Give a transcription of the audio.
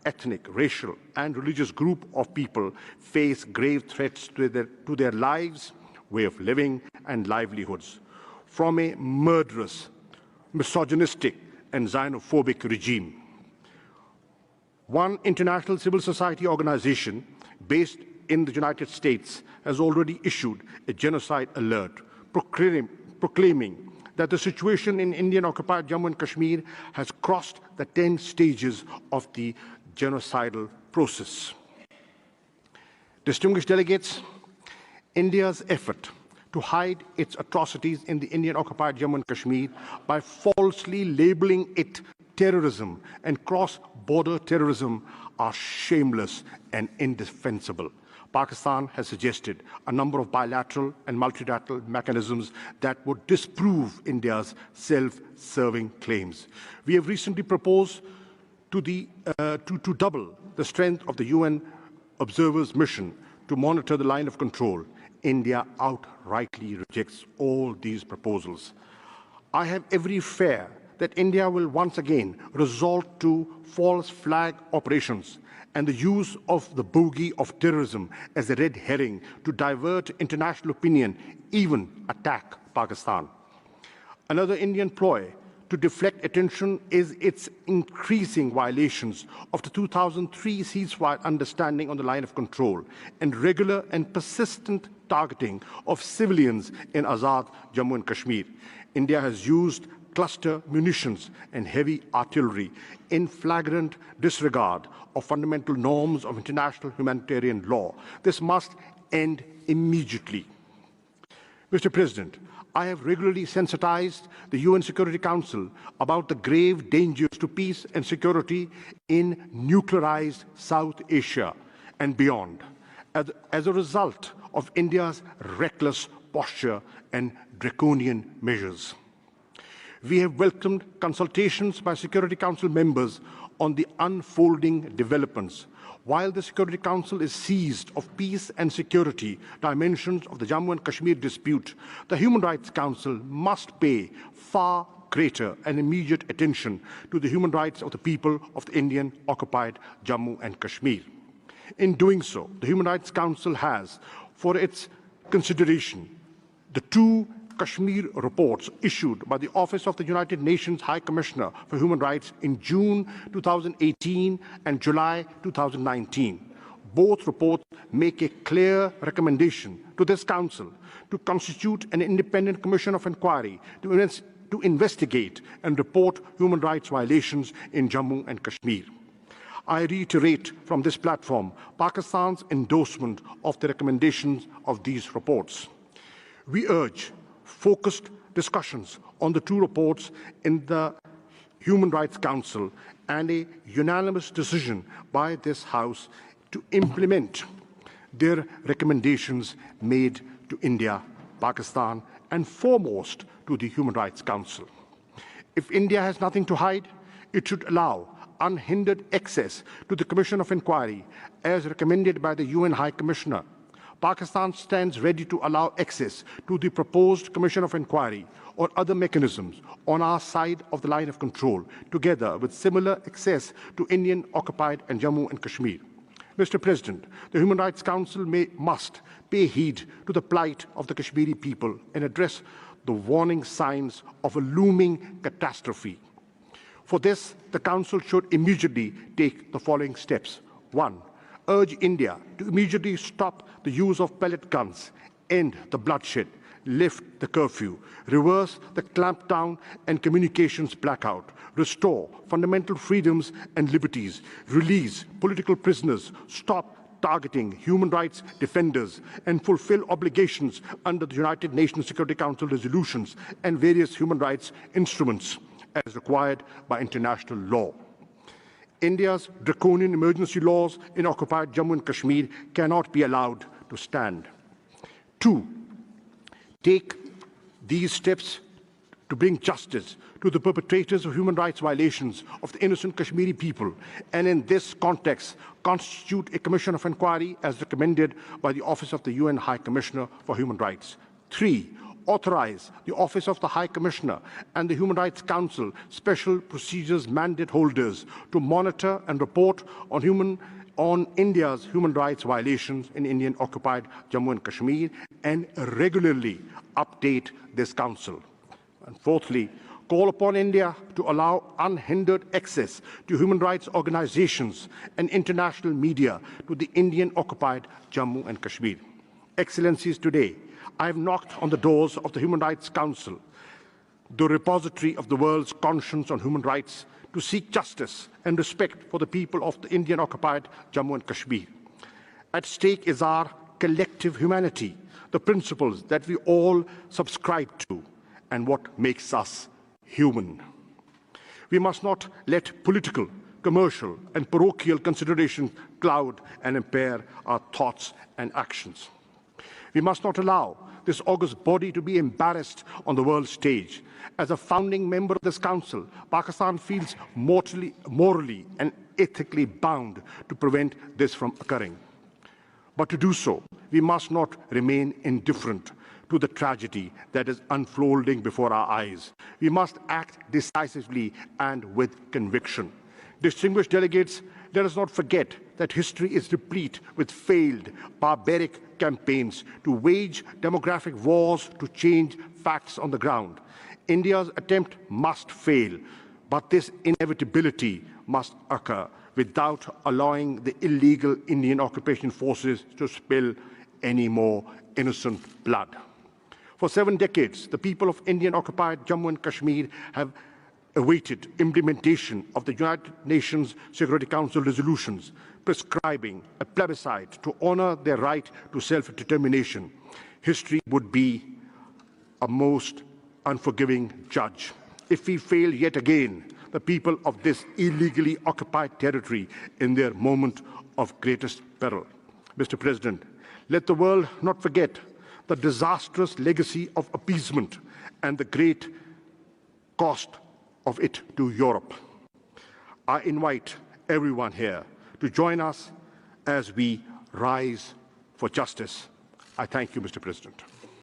ethnic, racial, and religious group of people face grave threats to their lives, way of living, and livelihoods from a murderous, misogynistic, and xenophobic regime. One international civil society organization based in the United States has already issued a genocide alert, proclaiming that the situation in Indian-occupied Jammu and Kashmir has crossed the 10 stages of the genocidal process. Distinguished delegates, India's effort to hide its atrocities in the Indian-occupied Jammu and Kashmir by falsely labeling it terrorism and cross-border terrorism are shameless and indefensible. Pakistan has suggested a number of bilateral and multilateral mechanisms that would disprove India's self-serving claims. We have recently proposed to double the strength of the UN observers mission to monitor the line of control. India outrightly rejects all these proposals. I have every fear that India will once again resort to false flag operations and the use of the bogey of terrorism as a red herring to divert international opinion, even attack Pakistan. Another Indian ploy to deflect attention is its increasing violations of the 2003 ceasefire understanding on the line of control and regular and persistent targeting of civilians in Azad Jammu and Kashmir. India has used cluster munitions and heavy artillery in flagrant disregard of fundamental norms of international humanitarian law. This must end immediately. Mr. President, I have regularly sensitized the UN Security Council about the grave dangers to peace and security in nuclearized South Asia and beyond, as a result of India's reckless posture and draconian measures. We have welcomed consultations by Security Council members on the unfolding developments. While the Security Council is seized of peace and security dimensions of the Jammu and Kashmir dispute, the Human Rights Council must pay far greater and immediate attention to the human rights of the people of the Indian-occupied Jammu and Kashmir. In doing so, the Human Rights Council has, for its consideration, the two Kashmir reports issued by the Office of the United Nations High Commissioner for Human Rights in June 2018 and July 2019. Both reports make a clear recommendation to this Council to constitute an independent commission of inquiry to investigate and report human rights violations in Jammu and Kashmir. I reiterate from this platform Pakistan's endorsement of the recommendations of these reports. We urge focused discussions on the two reports in the Human Rights Council and a unanimous decision by this House to implement their recommendations made to India, Pakistan, and foremost to the Human Rights Council. If India has nothing to hide, it should allow unhindered access to the Commission of Inquiry as recommended by the UN High Commissioner. Pakistan stands ready to allow access to the proposed Commission of Inquiry or other mechanisms on our side of the line of control, together with similar access to Indian-occupied and Jammu and Kashmir. Mr. President, the Human Rights Council must pay heed to the plight of the Kashmiri people and address the warning signs of a looming catastrophe. For this, the Council should immediately take the following steps. 1. Urge India to immediately stop the use of pellet guns, end the bloodshed, lift the curfew, reverse the clampdown and communications blackout, restore fundamental freedoms and liberties, release political prisoners, stop targeting human rights defenders, and fulfill obligations under the United Nations Security Council resolutions and various human rights instruments as required by international law. India's draconian emergency laws in occupied Jammu and Kashmir cannot be allowed to stand. 2. Take these steps to bring justice to the perpetrators of human rights violations of the innocent Kashmiri people, and in this context, constitute a commission of inquiry as recommended by the Office of the UN High Commissioner for Human Rights. 3. authorize the Office of the High Commissioner and the Human Rights Council special procedures mandate holders to monitor and report on India's human rights violations in Indian-occupied Jammu and Kashmir and regularly update this council. And fourthly, call upon India to allow unhindered access to human rights organizations and international media to the Indian-occupied Jammu and Kashmir. Excellencies, today, I have knocked on the doors of the Human Rights Council, the repository of the world's conscience on human rights, to seek justice and respect for the people of the Indian-occupied Jammu and Kashmir. At stake is our collective humanity, the principles that we all subscribe to, and what makes us human. We must not let political, commercial, and parochial considerations cloud and impair our thoughts and actions. We must not allow this august body to be embarrassed on the world stage. As a founding member of this council, Pakistan feels morally and ethically bound to prevent this from occurring. But to do so, we must not remain indifferent to the tragedy that is unfolding before our eyes. We must act decisively and with conviction. Distinguished delegates, let us not forget that history is replete with failed, barbaric campaigns to wage demographic wars to change facts on the ground. India's attempt must fail, but this inevitability must occur without allowing the illegal Indian occupation forces to spill any more innocent blood. For 7 decades, the people of Indian-occupied Jammu and Kashmir have awaited implementation of the United Nations Security Council resolutions prescribing a plebiscite to honor their right to self-determination. History would be a most unforgiving judge if we fail yet again the people of this illegally occupied territory in their moment of greatest peril. Mr. President, let the world not forget the disastrous legacy of appeasement and the great cost of it to Europe. I invite everyone here to join us as we rise for justice. I thank you, Mr. President.